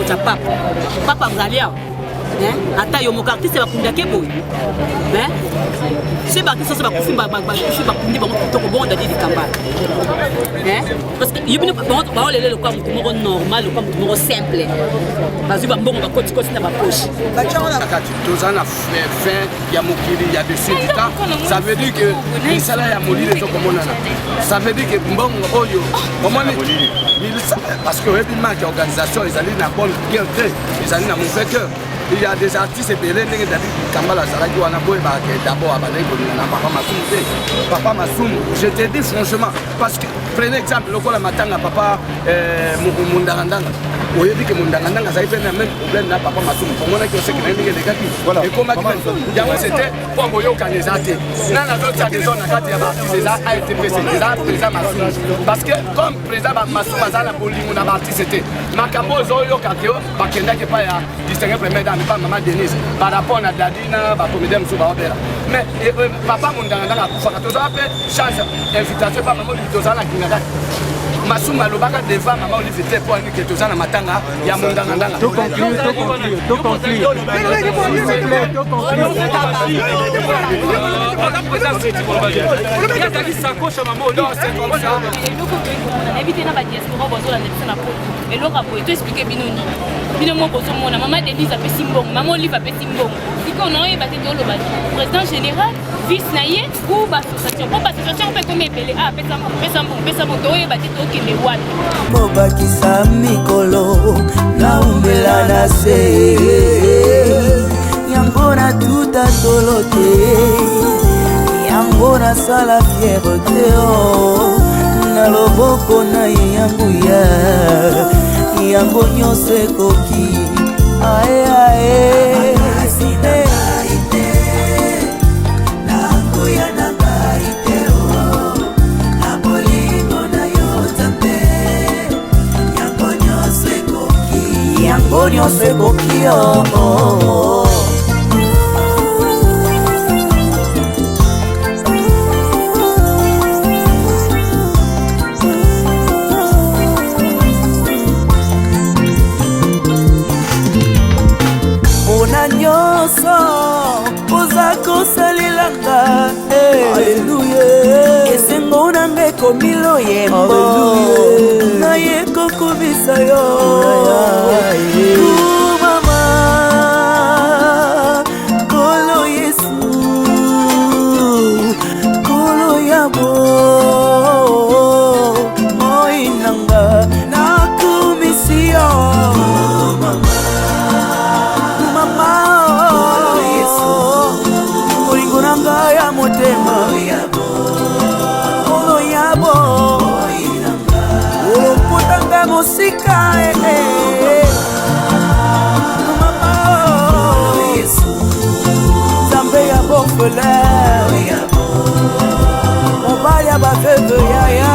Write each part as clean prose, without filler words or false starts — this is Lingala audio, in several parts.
kota papa zalia ata yo moko artiste bakundake boye si baartiste oso bakufi bakundi bango kitoko bongo dadi likambala parce que yebino baolele lokwa motu moko normal lokwa motu moko simple bazwi bambongo bakotikoti na bapoche toza na fin ya mokili ya dessus du temps ça veut dire que misala ya molili ezokomonana ça veut dire que mbongo oyo omoni parce que oyebi marque ya organisation ezali na bonne cœur te ezali na mauvais cœur. Il y a des artistes belés qui ont dit Kambala Zalaki d'abord à Papa Massoum. Papa Massoum, je te dis franchement, parce que prenez exemple, le la matanga Papa Mundarandanga. Vous voyez que Mundarandanga, ça a fait le même problème là, Papa Massoum. Pour moi, qui sait que les gars qui. Et comme c'était pour Moyo Kanezate. Nan a d'autres des zones à des artistes a été président Massoum. Parce que comme président Massoum, Bazala Boli, mon artiste c'était. Makabo Zoyo Kakeo, Bakenda qui pas à distinguer premier pas maman Denise par rapport à Dadina, par comédien Moussa Opéra. Mais papa Mundanga a pu faire tout ça, change invitation par maman Lidozana Kingaga. Massoum Alobaka devant maman Olivete pour aller que Tozana Matanga, il y a Mundanga. Tout conclure. Maman Denise a fait Simbong, maman Olive a fait Simbong. Si on aurait battu dans le président général, vice naïe ou association. Pour association, on peut comme appeler ah, pesa mon doye battu au Kénéouad. Mobakisa mikolo, na umbela na se. Yangona tout à solote, yangona sala fierté oh. Na loboko na yanguya. Yango nyonso ekoki ae ae asine ite nango ya nanga ite o na bolingo na yo nzambe yango nyonso ekoki oh. Alléluia. Esengo nange komilo yembo. Na yeko kubisa yo. Mama, kolo Yesu, kolo yabo. Moinanga na kumisio. Olo yabo Oloputanga musika Mama Zambe ya bofele Mobali ya bafeve yaya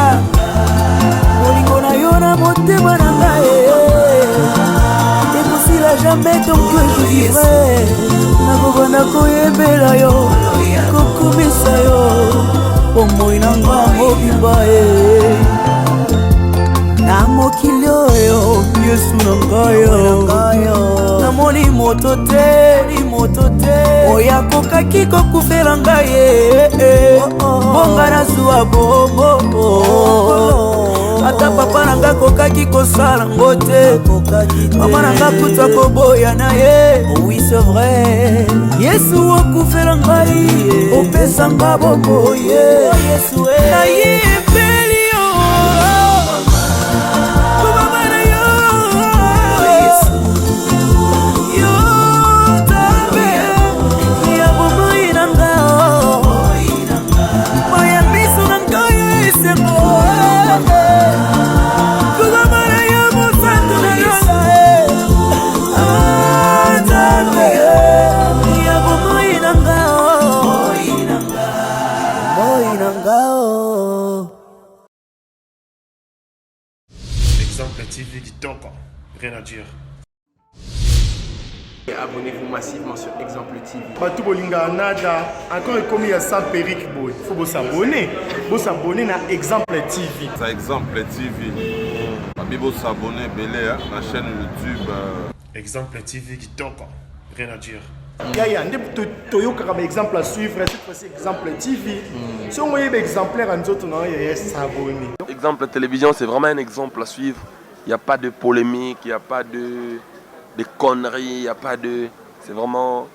Olingo na yo na motema na ngai Impossible jamais ton cœur je vivrai Nakobana koyebela yo Kokumisa yo Omoi nanga mobimba Na mokili oyo Yesu nangayo Namoni moto te Oya kokaki kokufela ngai Bonga na zuwa bobo Ata papa nanga kokaki kosala ngote Mama nanga kuta koboya na ye Oui c'est vrai Yesu okufela ngai Opesa nga bobo Yesu na ye peli yo Mama na yo Yo tabe Ya bobo inanga Moya miso nanga yesembo Exemple TV Kitoko, rien à dire. Abonnez-vous massivement sur Exemple TV. Batou Bolinga Nada, encore comme il y a 100 périques, il faut s'abonner. Vous s'abonner à Exemple TV. C'est Exemple TV. Bibo s'abonner belé à la chaîne YouTube. Exemple TV qui toque. Rien à dire. Il y a un exemple à suivre, cette fois-ci exemple TV. Si on voit exemplaire en autres, il y a s'abonner. Exemple télévision, c'est vraiment un exemple à suivre. Il n'y a pas de polémique, il n'y a pas de conneries, il n'y a pas de... C'est vraiment...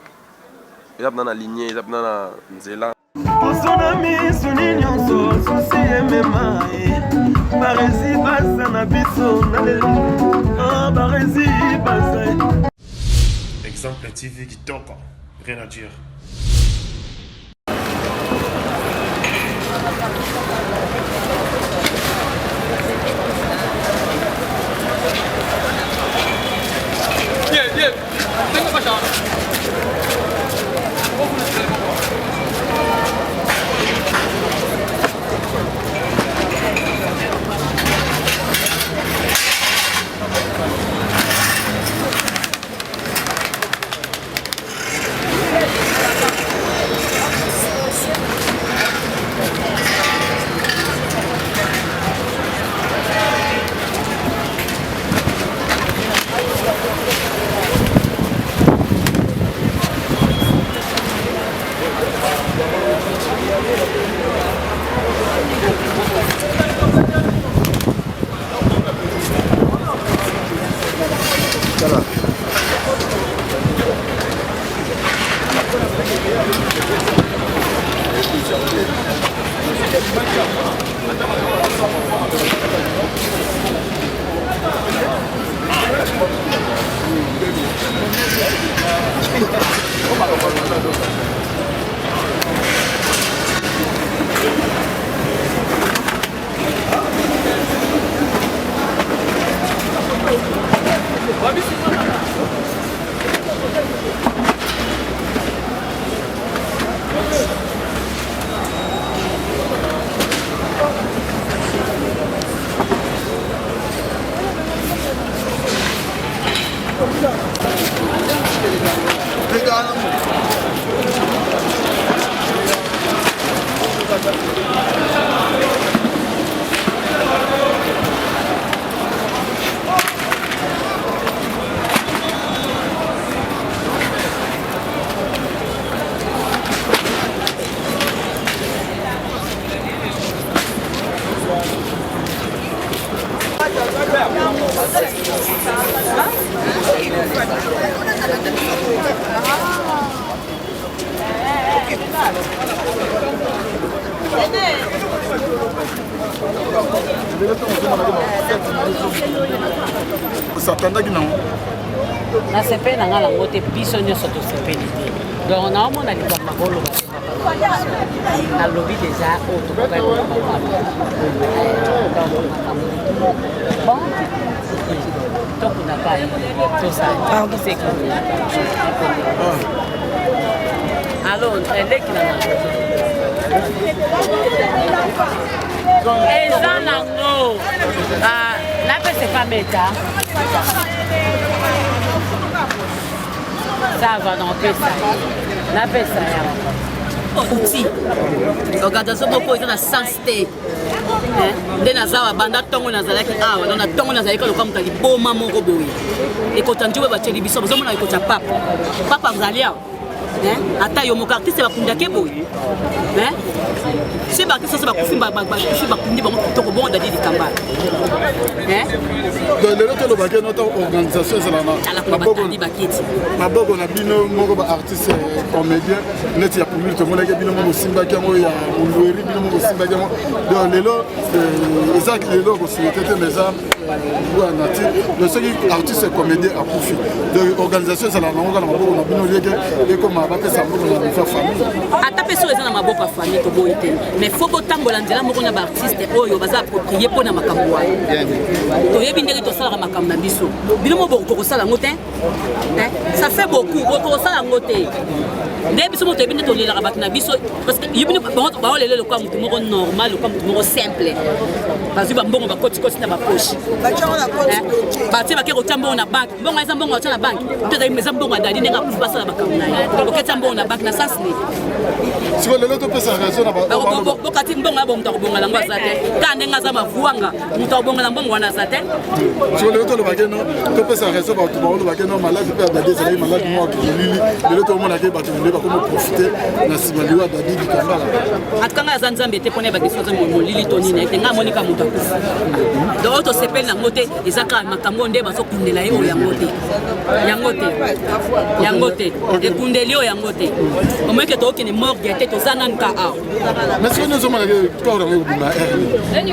Il y a dans la lignée, il y a dans la nzela. Exemple TV qui toque. Rien à dire. Na sepeli na nga lango te biso nyonso tosepeli te donc naomona likambo koloba nalobi deja oyo tokokai bon tokunaka tosaliseko alo eleki na eza nango napesa fameta ça va dans pesa na pesa ya outil organisation moko eza na sens te nde nazawa banda ntongo nazalaki awa donc na ntongo nazalaki lokola moto liboma moko boye ekota nzube batieli biso bozomona ekota papa azali awa ata yo moko artiste bakundaki boye si baartiste oso bakufi bakundi bango kitoko bongo dadi likamba lelo tolobaki nota organisation ezalana maboko na bino moko baartiste comédien neti ya public tomonaki bino moko osimbaki yango ya ulueri bino moko osimbaki yango donc lelo eza lelo kosilite te mais eza wana ti le soki artiste comédien akufi donc organisation ezalana nango kaka na maboko na bino lieke ekoma bapesa maboko na bifa famille ata mpe so eza na maboko ya famille toboyi te mais fo botambola nzela moko na baartiste oyo baza approprié mpo na makambo wana toyebi ndenge tosalaka makambo na biso bino mo bokokosala yango te ça fait beaucoup bokokosala yango te nde biso mo toyebi nde tolelaka bato na biso parce que yebino baolele lokola motu moko normal lokola motu moko simple bazwi bambongo bakotikoti na bapoche batie bake kotia mbongo na banke mbongo eza mbongo batia na banke mpe eza mbongo adali ndenge akufi basala makambo na ye oketya mbongo na bak na sens nini siko lelo topesa raison na bokati mbongo abo moto akobonga yango aza te ka ndenge aza mavuanga moto akobongela mbongo wana aza te siko lelo tolobaki no topesa raison bato baolobaki no maladi mpe ya dadi ezalaki maladi moko kolili lelo tomonaki bato mile bakoma profite na nsima liwa ya dadi dikambala atukanga aza nzambe te mpona yeba question molili to nini ete nga amonika moto akufa donc oyo tosepeli yango te eza kaka makambo nde bazokundela ye oyo yango te ekundeli oyo yango te omoyeke tookende morgue te toza nanu ka awa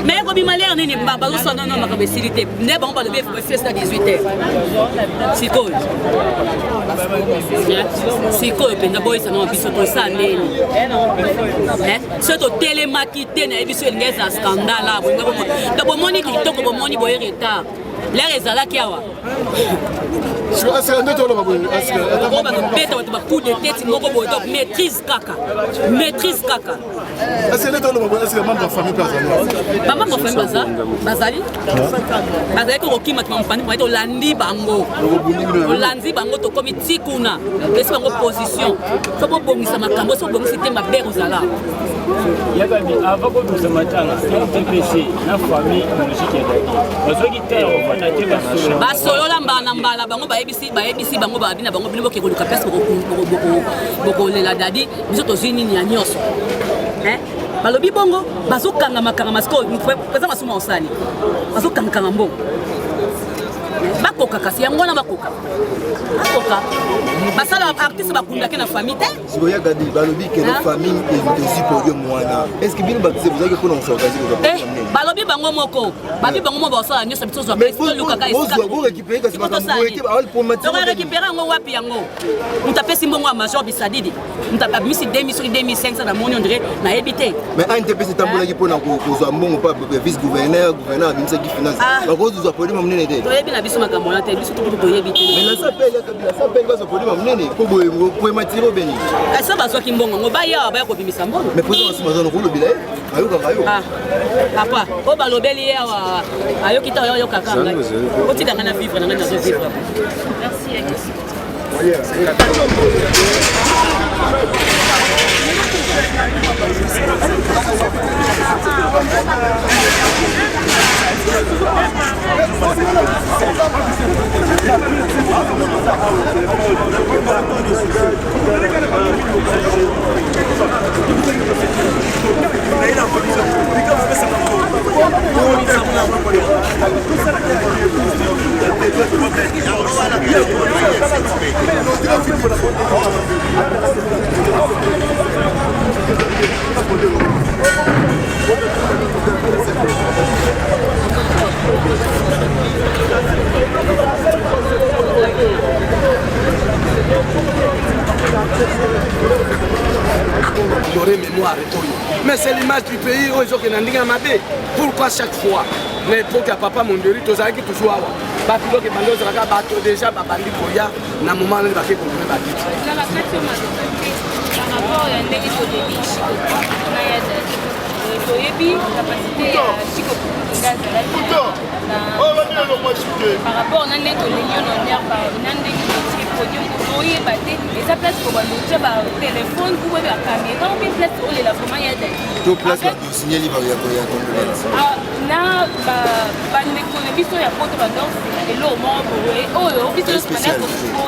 mais ekobima lere nini bazosanono makambo esili te nde bango balobi efesta 18h sikoyo mpenza boyesana biso tosa neni soki totelemaki te nayebi so elingi eza scandale a bomoni kitoko bomoni boye retard lere ezalaki awa bakobeta bato bacoup de tete moko boye donc maîtrise kaka bamambre famille bazali kokokima tumamupandi olandi bango tokomi ti kuna esi bango position so bobongisa makambo so bobongisi te mabere ozala yakabi avant kobongisa matanga TPC na famille logique bazwaki te basolola mbala bango bayebisi bango babina bango bino bokekoluka place bokolela dadi biso tozwi nini ya nyonso balobi bongo bazokanga makanga sikoyo peza masumu osali bazokangakanga mbongo bakoka kasi yango wana bakoka basala artiste bakundaki na famille te sikoya gadi balobi ke na famille ezwi podium wana est-ce que bino bakise bozaki mpona kosorganize balobi bango moko babi bango mo basala nyonso biso zwa lukaka esikaorécupere yango wapi yango moto apesi mbongo ya major bisadidi moto abimisi 2500 na moni ondire nayebi te mais antps etambolaki mpona kozwa mbongo pa vice gouverneur abimisaki finance bakozwa podium monene te toyebi na biso makambo wana te biso toyebi te mais nasapeli bazwa podium monene po poematiro beni so bazwaki mbongo ngo baya baya kobimisa mbongo mais président asimazana kolobela ye ayokaka yo papa o balobeli ye awa ayoki ta oyokaka ngai otikanga na vivre na ngai nazovivre J'aurais mémoire mais c'est l'image du pays où ils ont mabe. Pourquoi chaque fois l'époque à papa Mondeli tozalaki toujours awa bapiloke bando ozalaka bato déjà babandi koya na moment nani bake kondume baditi toyebi capacité ya chiko par rapport na ndenge tolingi na nerve na ndenge podium toyeba te eza place po balotia batelefone ou ba caméra ou bien place olela vraiment ya dai to place basignali ya na bandeko na biso ya poto badosela eloko moko boye oyo biso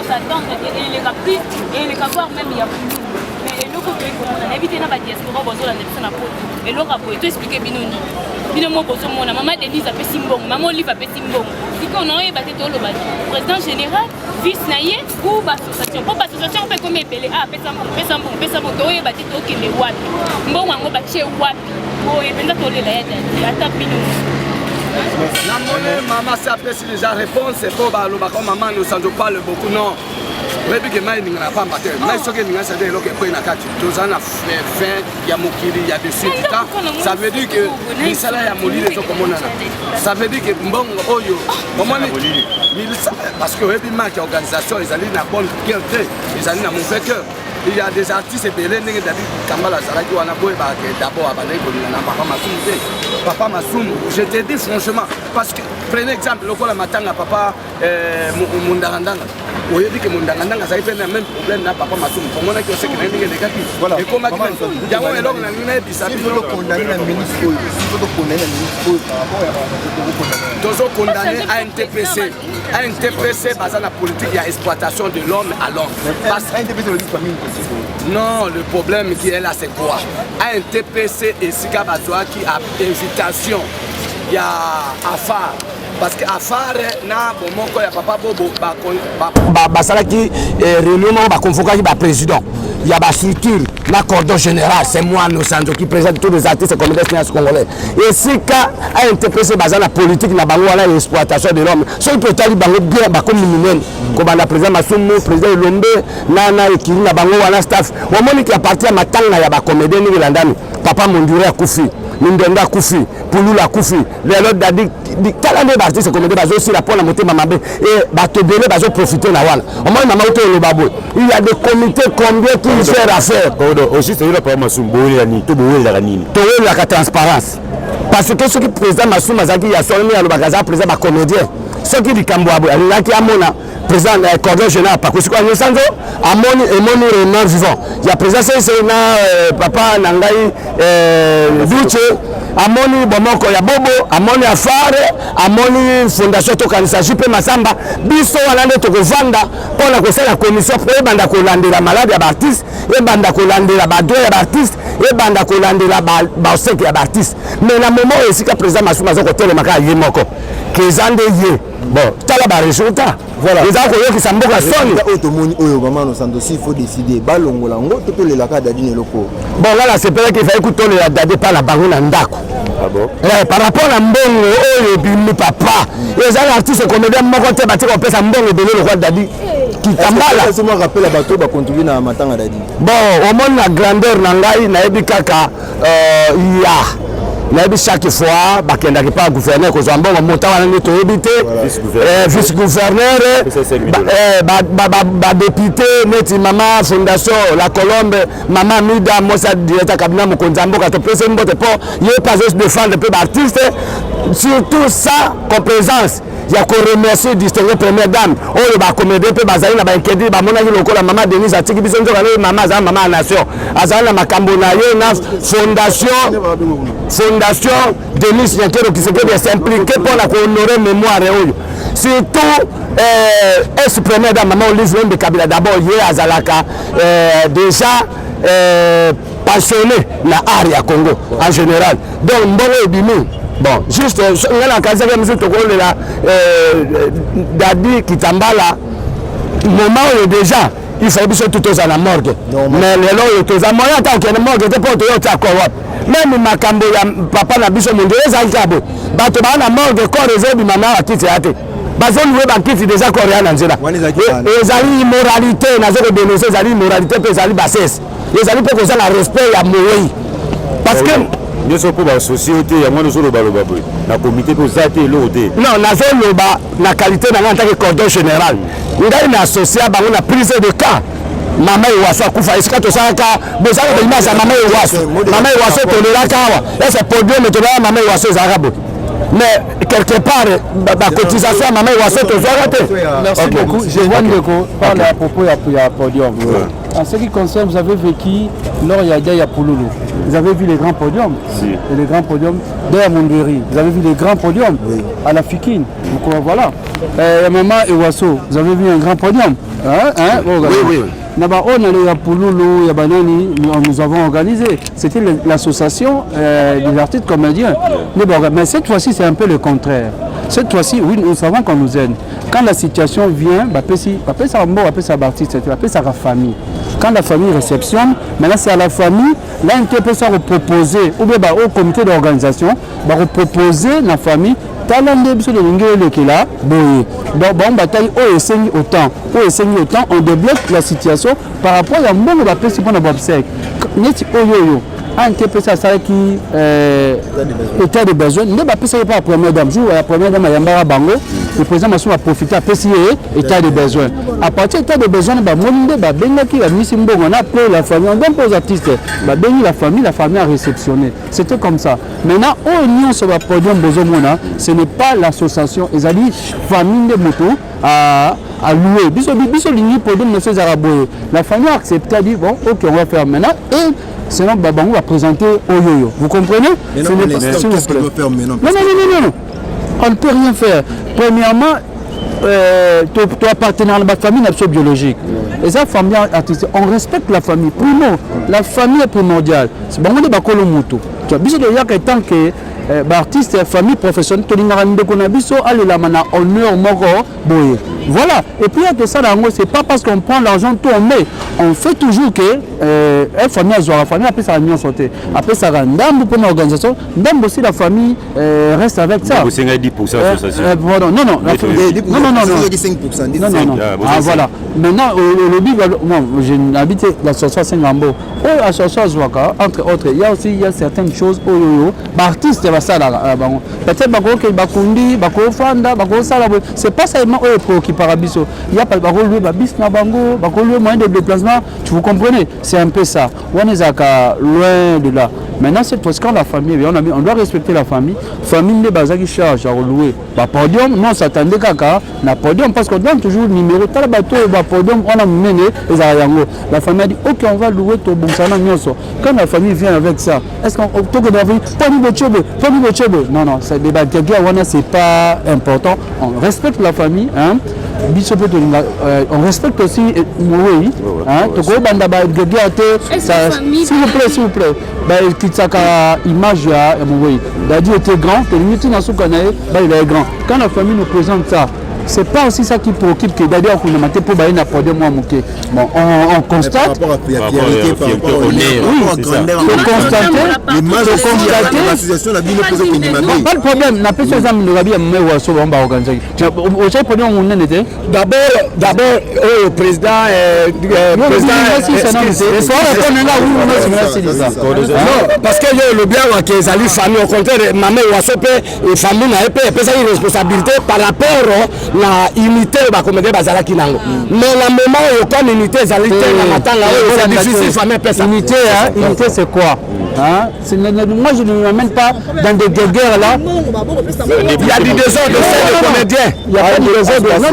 s'attendre eleka plus eleka voir même ya bulu mais eloko toyekomona nayebi te na badiaspora bazolanda biso na poto eloko boye toexplike bino nini bino moko ozomona mama denise apesi mbongo mama olive apesi mbongo sikoyo naoyeba te toloba président général vice na ye ou bassociation mpo bassociation mpe komi ebele apesa mbongo toyeba te tokende wapi mbongo yango batie wapi boye mpenza tolela ya dadi ata bino namoni mama se apesi déjà réponse mpo balobaka mama nosanzo parle beaucoup non oyebi ke mai eninga na pamba te mai soki eninga sade eloko ekwei na kati toza na fin ya mokili ya desudita ça veut dire que misala ya molili ezokomonana ça veut dire que mbongo oyo omoni parce que oyebi marque ya organisation ezali na bonne cœur te ezali na mauvais cœur il y a des artistes ebele ndenge David Kambala azalaki wana boyebaka d'abord abandaki kolinga na papa masumu te papa masumu je te dis franchement parce que prenez exemple lokola matanga papa mundarandanga oyebi ke mondanga azali mpe na même problème na papa Masumu omonaki oseke na ye ndenge elekaki ekomaki yango eloko na nini nayebisa tozokondane ANTPC baza na politique ya exploitation de l'homme à l'homme. Non, le problème qui est là c'est quoi? ANTPC esika bazwaki à invitation ya affaire parce que affaire na bomoko ya papa Bobo basalaki réunion baconvoquaki ba président il y a ba structure na cordon général c'est moi Nosanzo qui présente tous les artistes et comédiens congolais et sika a interprété baza la politique na bango wana exploitation de l'homme so il peut tali bango bien ba comme minene ko ba na président Masumu président Lombe na ekili na bango wana staff au moni qui appartient à matanga ya ba comédiens ni landani papa Mondure akufi Mindenda akufi Pulula akufi lelo dadi talande ba artiste comédien bazo aussi la pona motema mabe et ba tobele bazo profiter na wana au moins mama oto le babo il y a des comités combien qui gèrent affaire aussi c'est là pas Masumu boye ni to boye la nini to la transparence parce que ce qui président Masumu Mazaki ya solmi ya lobakaza président ba comédien ce qui likambo abo alaki amona président cordon général pas kusiko Nosanzo amoni emoni réunion vivant il y a président c'est na papa nangai Duche amoni bomoko ya Bobo amoni afare amoni fondation to kanisa jipe masamba biso wana nde to kovanda pona ko sala commission pour banda ko landela malade ya artiste et banda ko landela ba droit ya artiste et banda ko landela ba sek ya artiste mais na moment esika président Masumu azoko telemaka yemoko kezande ye bon tala ba résultat voilà les gens qui sont beaucoup sonné automoni oyo maman Nosanzo il faut décider balongola ngo to le la cadre d'une loko bon là c'est peut-être qu'il faut écouter le dade pas la bango na ndako ah bon par rapport à mbongo oyo bimi papa les artistes comédiens moko te bati ko pesa mbongo belé le roi dadi qui tambala c'est moi rappelle à bateau ba contribuer na matanga dadi bon au monde la grandeur na ngai na ebi kaka nayebi chaque fois bakendaki pa gouverneur kozwa mbongo mota wana nde toyebi te vice gouverneur badepute neti mama fondation la Colombe mama Mida mosa directeur cabinet mokonzi ya mboka topesi mbote mpo ye pas juste défendre mpe baartiste surtout ça complaisance ya koremercier distingué première dame oyo bacomédie mpe bazali na bainkedri bamonaki lokola mama Denise atiki biso nzoka naye mama azali mama ya nation azali na makambo na ye na fondation Denise Nyankero Kisekedi s'impliquer pour la honorer mémoire oyo surtout ex-première dame maman Olive Lembe Kabila d'abord ye azalaka déjà passionné na art ya Congo en général donc mbongo ebimi bon juste ngana kazaka mzo tokolela Dadi Kitambala moment oyo déjà il faut biso tout aux à la morgue mais lelo oyo toza moyen tant que morgue te poto yo ta corrupt même makambo ya papa na biso monde ezali kabo bato ba na morgue corps ezebi mama akiti ate bazoni we bakiti déjà corps ya na nzela ezali immoralité nazo ko dénoncer ezali immoralité pe ezali bassesse ezali pe koza na respect ya moyi parce que nyonso mpo basociété yango nozoloba loba boye na comité mpo za te eloko te non nazoloba na qualité na ngai en tant que cordon général ngai na associé bango na prise de cas mama Iwaso akufa esika tosalaka bozala baimage ya mama Iwaso tolelaka awa ese podium tolelaka mama Iwaso ezalaka boye mais quelque part la cotisation à maman Iwaso tozwaka te. Merci beaucoup. Je vois Ndeko parle à propos de podium. En ce qui concerne, vous avez vécu lors il y a Pouloulou. Vous avez vu les grands podiums. Et les grands podiums de Mondoueri. Vous avez vu les grands podiums à la Fikine. Donc voilà. Maman Iwaso, vous avez vu un grand podium. Oui. Là-bas, on allait à Pouloulou, nous avons organisé. C'était l'association des artistes comédiens. Mais cette fois-ci, c'est un peu le contraire. Cette fois-ci, oui, nous savons qu'on nous aide. Quand la situation vient, ça la famille. Quand la famille réceptionne, maintenant c'est à la famille, là, on peut ça reproposer, ou bien au comité d'organisation, reproposer la famille. On débloque la situation par rapport à mon obsèque. Un peu ça qui état de besoin ne va pas la première dame jour la première dame Yambara Bango le président Masumu a profité à PCA état de besoin à partir état de besoin ba monde ba benga qui la mission bon on a appelé la famille on donne aux artistes ba bengi la famille a réceptionné c'était comme ça maintenant on union sur le podium bozomona ce n'est pas l'association ezali famille de moto à à louer. Biso ligné podium monsieur Zaraboye. La famille a accepté, a dit bon, ok, on va faire maintenant. Et sinon, Babango va présenter Oyoyo. Vous comprenez? Qu'est-ce qu'il veut faire maintenant? Non. On ne peut rien faire. Premièrement, tu appartiens à la famille biologique. Et ça, famille artistique, on respecte la famille. Primo, la famille est primordiale. C'est bon, on est bakolo moto. Tu as besoin de dire que tant que artiste, famille professionnelle, tu as honneur moko boye. Voilà. Et puis, tout ça, c'est pas parce qu'on prend l'argent, tout on met. On fait toujours que la famille a la famille, après ça a réunion sauté. Après ça a ndambo pour l'organisation. Ndambo aussi, la famille reste avec ça. Vous avez 10% association. Non. 5%. Non. Ah, voilà. Maintenant, le big, non, j'ai habité l'association Ngambo. L'association Zwaka, entre autres, il y a certaines choses. Artiste, ça là. Peut-être que Bakundi, Bakofanda, Bakosala, c'est pas seulement eux qui parabiso. Il y a pas de babis na bango, bakolo moyen de déplacement. Tu vous comprenez? C'est un peu ça. On est loin de là. Maintenant, cette fois, quand la famille, on doit respecter la famille. Famille n'est pas qui charge à relouer. Podium, non, s'attendait qu'à la podium parce qu'on donne toujours le numéro. T'as le bateau, podium, on a mené les Ariango. La famille a dit ok, on va louer ton bon salon. Quand la famille vient avec ça, est-ce qu'on peut que non, c'est des bagages, c'est pas important. On respecte la famille, hein. On respecte aussi oui, hein. S'il vous plaît. Image Dadi était grand, il est grand. Quand la famille nous présente ça, c'est pas aussi ça qui préoccupe que Dadi a maté pour bailler n'importe moi. Bon, on constate. Pas de problème. La personne qui nous a dit on va organiser. D'abord, le président. Parce que le bien que les familles, au contraire, maman et famille n'a pas une responsabilité par rapport la unité bakomede bazalaki nango mais la moment aucune unité ezali te na matanga c'est difficile famille pesa unité c'est quoi hein? Moi je ne m'amène pas dans des guerres là. Il y a du désordre de comédiens. Il y a pas de désordre. Non.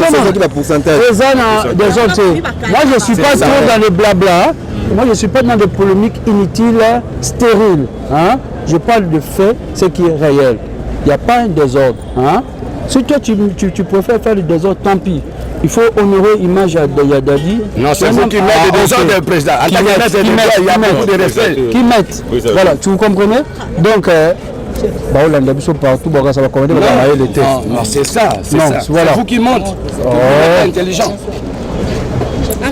Moi je suis pas trop dans le blabla. Moi je suis pas dans des polémiques inutiles, stériles. Hein? Je parle de fait, ce qui est réel. Il n'y a pas un désordre. Hein? Si toi tu préfères faire le désordre, tant pis. Il faut honorer l'image de Yadadi. Non, c'est vous qui mettez des désordres du président. Il y a beaucoup de respect. Qui mettent. Voilà, tu vous comprenez? Donc, partout, ça va commander le texte. Non, c'est ça. C'est vous qui montrez. Intelligent.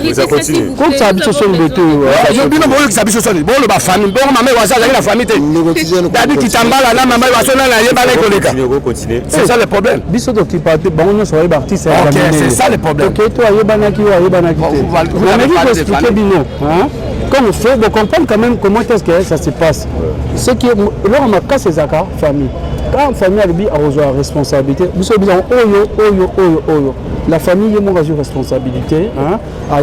Vous avez continué. Comme ça habite sur le béton. Je dis non, que ça habite sur le béton. Bon, la famille, bon, maman, la famille. T'as dit qu'il t'emballe là, maman, c'est ça le problème. Biso qui partent, bon, on serait parti, c'est ça le problème. Ok, toi, Yebanaki, vous avez expliqué Bino. Comme il faut comprendre quand même comment est-ce que ça se passe. C'est que là, on a cassé ces accords, famille. Quand la famille a besoin de responsabilité, vous savez, oyo. La famille a une responsabilité. À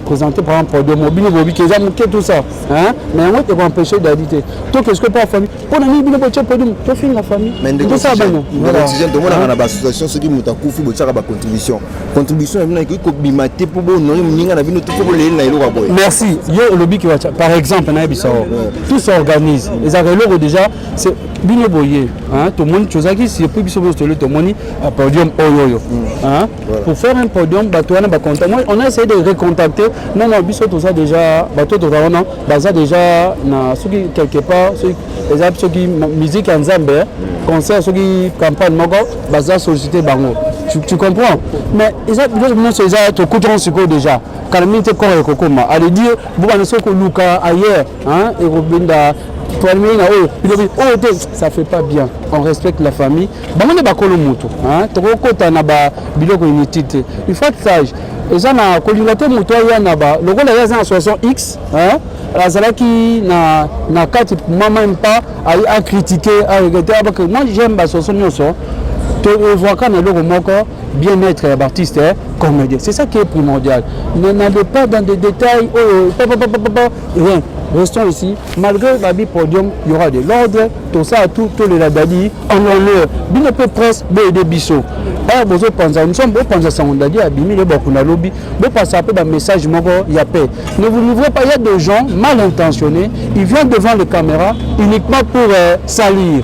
présenter par exemple des mobiles, qui ont tout ça. Mais on va empêcher d'habiter. Donc, qu'est-ce que pas la famille? Pour la famille, tu finis la famille. Mais de ça, on a l'association, ceux qui ont contribution. Contribution, merci. Par exemple, tout s'organise. Les agriculteurs déjà, c'est bien boyé. Tout le monde, tout le monde, un podium oyo. Pour faire un podium, on a essayé de recontacter. Non, tout ça déjà, déjà, quelque part, ceux qui musique en Zambie, concert, ceux qui campagne, sollicité Bango. Tu comprends? Mais ils ont coûté déjà. Carmine te corps et cocoma. Allez dire, vous allez se Luka ailleurs, et Robinda. Ça fait pas bien. On respecte la famille. Il faut être sage. Et ça, na colligateur motoya naba. Le gars là, c'est 60X. La zala qui na carte maman pas à critiquer, à regretter. Moi j'aime la 60 nyoso. Tu vois quand le bien-être artiste, comédien. C'est ça qui est primordial. N'allez pas dans des détails. Rien. Restons ici. Malgré la vie podium, il y aura de l'ordre. Tout ça, tout les ladadi. En l'honneur. Bien peu presse, des bisous. aya bozopanza nous sommes bopanza sango ndadi abimi le bakuna lobi bopasa un peu un message moko ya paix. Ne vous livrez pas, il y a des gens mal intentionnés, ils viennent devant les caméras uniquement pour salir.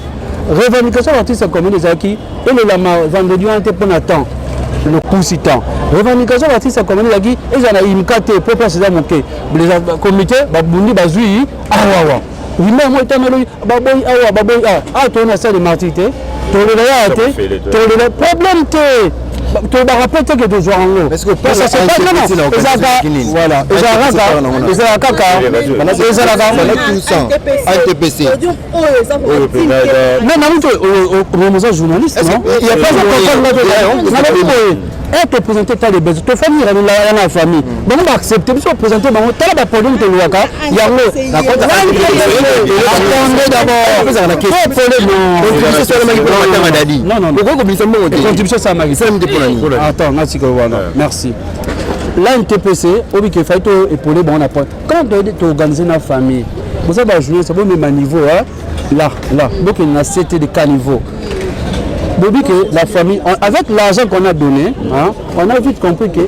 Revendication de l'artiste commune des acquis et le lama vendredi on était pour attendre le coup citant. Revendication de l'artiste commune des acquis et j'en ai une carte pour passer dans mon quai. Les comités babundi bazui awawa. Oui mais moi tamelo baboy awa baboy ah toi on a ça de martité. Toi le problème te tu vas rappeler que tu dois en haut. Parce que ça c'est pas non. Voilà. NTPC. Non, journaliste. Il n'y a pas de être présenté par les besoins. Tu famille la famille. Bon, on va accepter. Si on présente, on va la podium de l'Ouaka. Il y a merci. Là, NTPC, il faut épauler, bon, on a pas. Quand tu organises une famille, vous avez joué, c'est bon, même à niveau, là, donc il y a 7 de caniveau. Que la famille, avec l'argent qu'on a donné, hein, on a vite compris que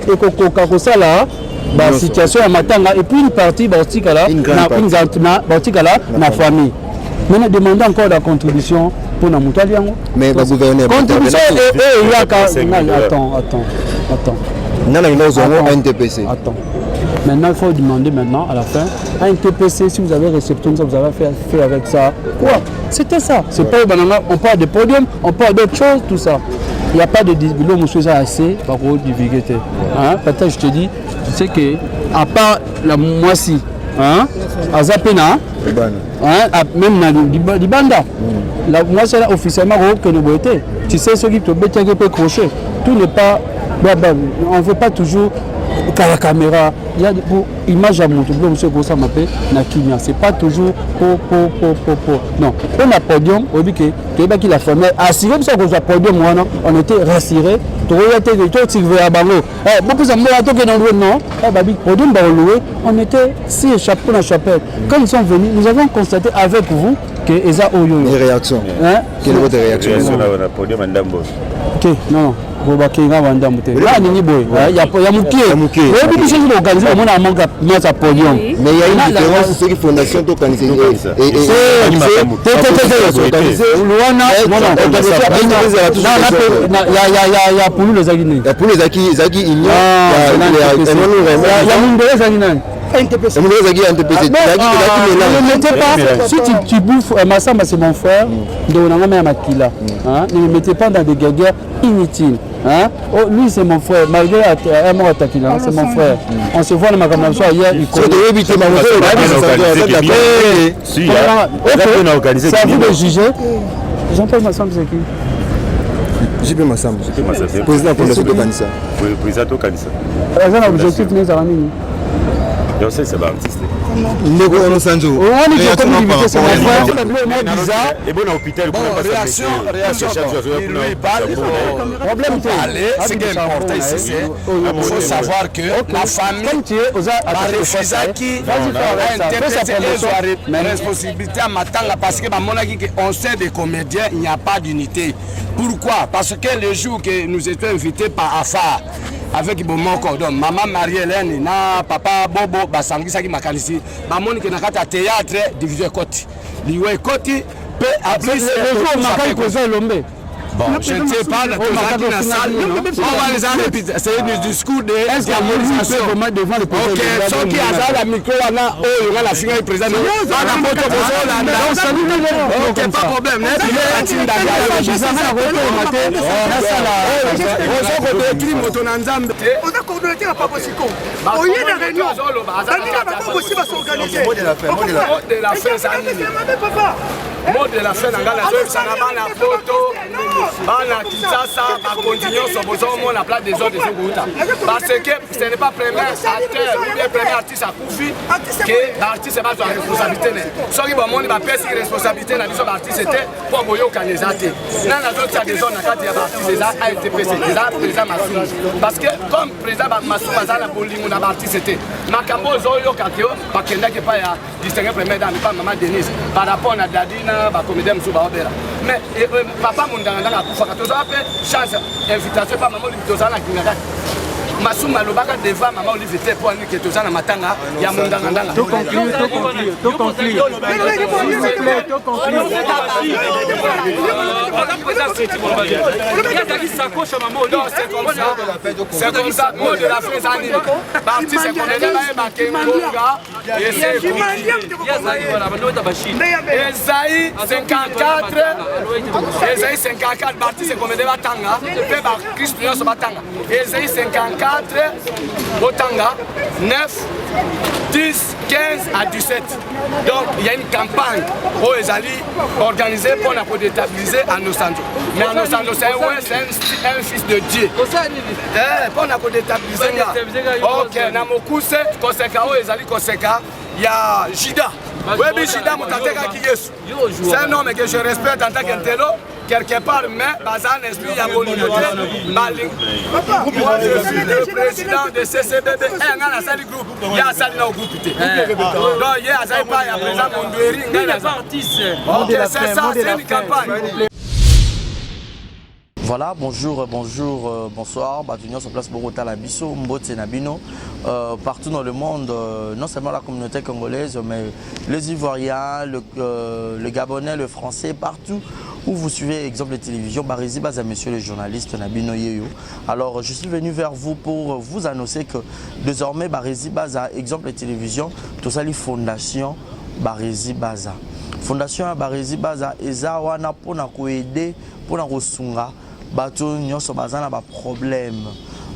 la situation à Matanga et puis une partie la famille. Maintenant, demandons encore la contribution pour la moutalienne. Mais la gouvernement. Contribution attends. Attends. Maintenant, il faut demander à la fin, à NTPC, si vous avez réceptionné ça, vous avez fait avec ça. Quoi? C'était ça. C'est pas on parle de podium, on parle d'autres choses, tout ça. Il n'y a pas de bilan, monsieur, ça assez, par contre, divulguer. Peut-être, je te dis, tu sais que, à part la moissie, à Zapena, même dans l'Ibanda, la moissie, officiellement, tu sais ce qui peut crocher. Tout n'est pas. On ne veut pas toujours la caméra. Il y a des images à monter. C'est pas toujours non. On a podium, on dit que la famille assuré que ça qu'on podium, on était rassuré. On était si échappés dans la chapelle. Quand ils sont venus, nous avons constaté avec vous que les réactions. Quelle est votre réaction? Ok, non. Il y a mais il y a une différence c'est que fondation organisée si tu bouffes Massamba, c'est mon frère, ne me mettez pas dans des guerres inutiles. Lui c'est mon frère, malgré un mort attaqué, c'est mon frère. On se voit dans ma caméra hier. C'est à vous de juger. Jean-Paul Massamba, c'est qui? JP Massamba, président de Kanissa. Président de Kanissa. L'objectif n'est pas je sais, c'est artiste. Réaction, ce qui est important ici, c'est qu'il faut savoir que la famille a refusé qui a responsabilité à Matanga parce qu'on sait des comédiens, il n'y a pas d'unité. Pourquoi? Parce que le jour que nous étions invités par Afar, avec mon cordon, maman Marie-Hélène, papa Bobo, Basangisa qui m'a qualifié, maman qui n'a qu'à théâtre, divisé côté. Lioué côté, peut appeler bon, je ne sais pas, on va les enlever. C'est du discours de diabolisation. Ok, ceux qui ont la micro, on a la figure du président. Ok, pas de problème. On a coordonné la Paposiko. On y est dans la réunion. Mot de la fin, mot de la fin, ça mot de la fin, ça n'a pas photo. Bana Kinshasa va continuer son besoin la place des autres de parce que ce n'est pas premier acteur ou bien premier artiste à Koufi que l'artiste va avoir responsabilité. Ce qui va monter ma pièce de responsabilité dans les artistes c'était pour Boyo Kanezate. Dans la zone des zones à artistes déjà a été président Massoum. Parce que comme président Massoum a pour l'immun artiste c'était Makambo Zoyo Kakeo parce qu'il n'a pas distingué premier dans pas maman Denise par rapport à Dadina, par comédien Moussa Baobera. mais papa Mundanga akufaka tozala mpe chance invitation pa mama Olive tozala na kingaka masumba alobaka devant mama Olive te mpo ani ke tozala na matanga ya Mundanga c'est comme ça, mot de la fin Zanini. Parti c'est qu'on est là, Makengonga, Esaïe 54, Esaïe 54, parti c'est qu'on est là, Tanga, Christ Union sur Batanga. Esaïe 54, Botanga, 9, 10, 15 à 17. Donc il y a une campagne où Ezali organisée pour la déstabiliser à Nosanjo. Mais à Nosanjo, c'est un fils de Dieu. Pour la déstabiliser. Ok, Namokuse, Koseka, où Ezali Koseka, il y a Jida. Oui, Jida, Moutateka Kiyesu. C'est un homme que je respecte en tant qu'intello. Quelque part, mais Bazan esprit, il y a communauté. Moi, je suis le président de CCBB. Il y a un seul groupe. Il y a un seul groupe. Donc, il y a un seul pas, il y a présent Mondoueri. Ok, c'est ça, c'est une campagne. Voilà, bonjour, bonsoir. Batunion sur place Bogota Labiso, Mbote Nabino. Partout dans le monde, non seulement la communauté congolaise, mais les Ivoiriens, le Gabonais, le Français, partout où vous suivez exemple de télévision, Barizi Baza, monsieur le journaliste Nabino Yeyo. Alors, je suis venu vers vous pour vous annoncer que désormais, Barizi Baza, exemple de télévision, tout ça, les fondations Barizi Baza. Fondation Barizi Baza, Eza wana pour nous aider, pour nous sunga. Bato nyonso bazana ba problème.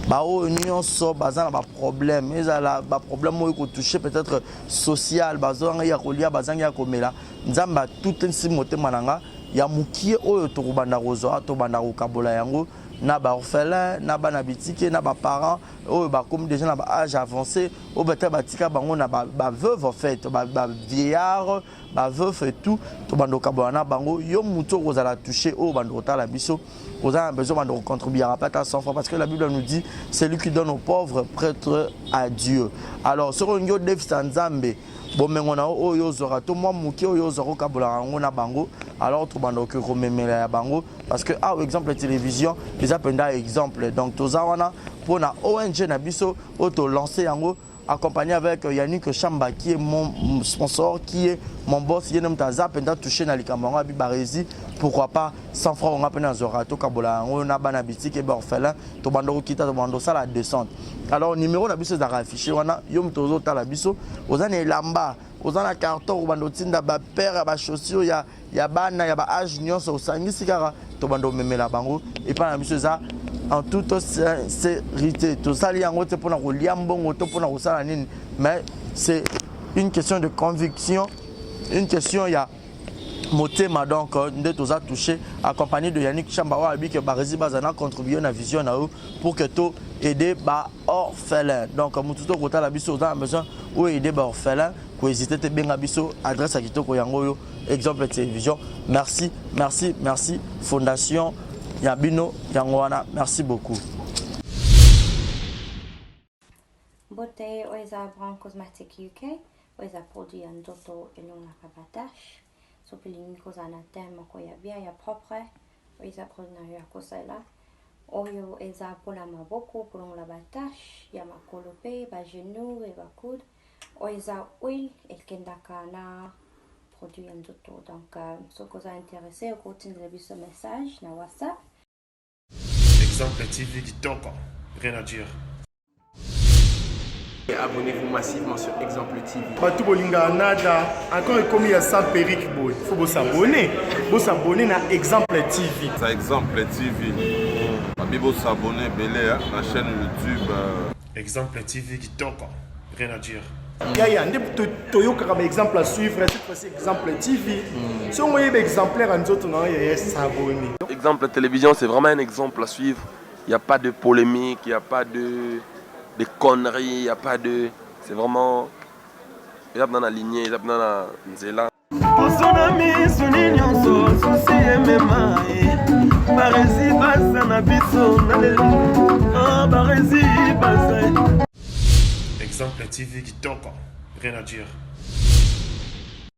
Bao nyonso bazana ba problème. Ezala ba problème mo ko toucher peut-être social, bazanga ya kolia bazanga ya komela. Nzamba tout nsi motema nanga ya mukie oyo to banda rozo to banda ko kabola yango na ba orphelin, na ba na bitike, na ba parents oyo ba comme déjà na ba âge avancé, o beta batika bango na ba veuve en fait, ba vieillard, ba veuve et tout, to banda ko kabola na bango yo muto kozala toucher o banda otala biso. Vous avez besoin de contribuer à pas 100 fois parce que la Bible nous dit c'est lui qui donne aux pauvres prêtre à Dieu. Alors sur un Dev Sanzambe, bon mais on a oyo zora to moi muki oyo zoro kabola ngona bango alors to bando que rememela bango parce que ah exemple la télévision les appenda exemple donc to zawana pour na ONG na biso auto lancer yango accompagné avec Yannick Chamba qui est mon sponsor, qui est mon boss, qui est notre zapenda touché dans les camarades Barizi. Pourquoi pas 100 francs on a peine à Zorato Kabola, on a banabiti qui est orphelin, to bando kita to bando ça la descente. Alors numéro la biso za affiché wana yom tozo ta la biso, ozana lamba, ozana carton bando tinda ba père ba chaussures ya bana ya ba âge nyonso osangisi kara to bando memela bango et pas la biso za en toute sincérité. Tout ça, mais c'est une question de conviction, une question, il y a motema donc de tout ça touché, accompagné de Yannick Chambawa, que Barizi Bazana contribué à la vision pour que tout aider les orphelins. Donc, Moututo Kota la biso, on a besoin d'aider les orphelins, pour hésiter à bien biso, adresse à Kitoko Yangoyo, exemple de télévision. Merci, merci, merci, Fondation Yabino Yangwana, merci beaucoup. Bote oiza Brand Cosmetic UK, oiza produit en doto elon la kabatash, sopilingi koza na tema ko ya bien ya propre, oiza produit na ya kosela, oyo eza pola maboko pour la batash, ya makolope, ba genou et ba coude, oiza oil el kendaka na produit en doto. Donc, ce que vous êtes intéressé, vous continuez de ce message na WhatsApp. Exemple TV qui toque, rien à dire. Abonnez-vous massivement sur Exemple TV. Batou Bolinga Nada, encore comme il y a 100 périques, il faut vous s'abonner. Vous s'abonner à Exemple TV. C'est Exemple TV. Vous s'abonner à la chaîne YouTube. Exemple TV qui toque, rien à dire. Il y a un exemple à suivre, cette fois-ci Exemple TV. Si on voit un exemplaire, on va s'abonner. Exemple télévision, c'est vraiment un exemple à suivre. Il n'y a pas de polémique, il n'y a pas de conneries, il n'y a pas de... C'est vraiment... Il y a dans la lignée, il y a dans la nzela. Exemple TV qui toque, rien à dire.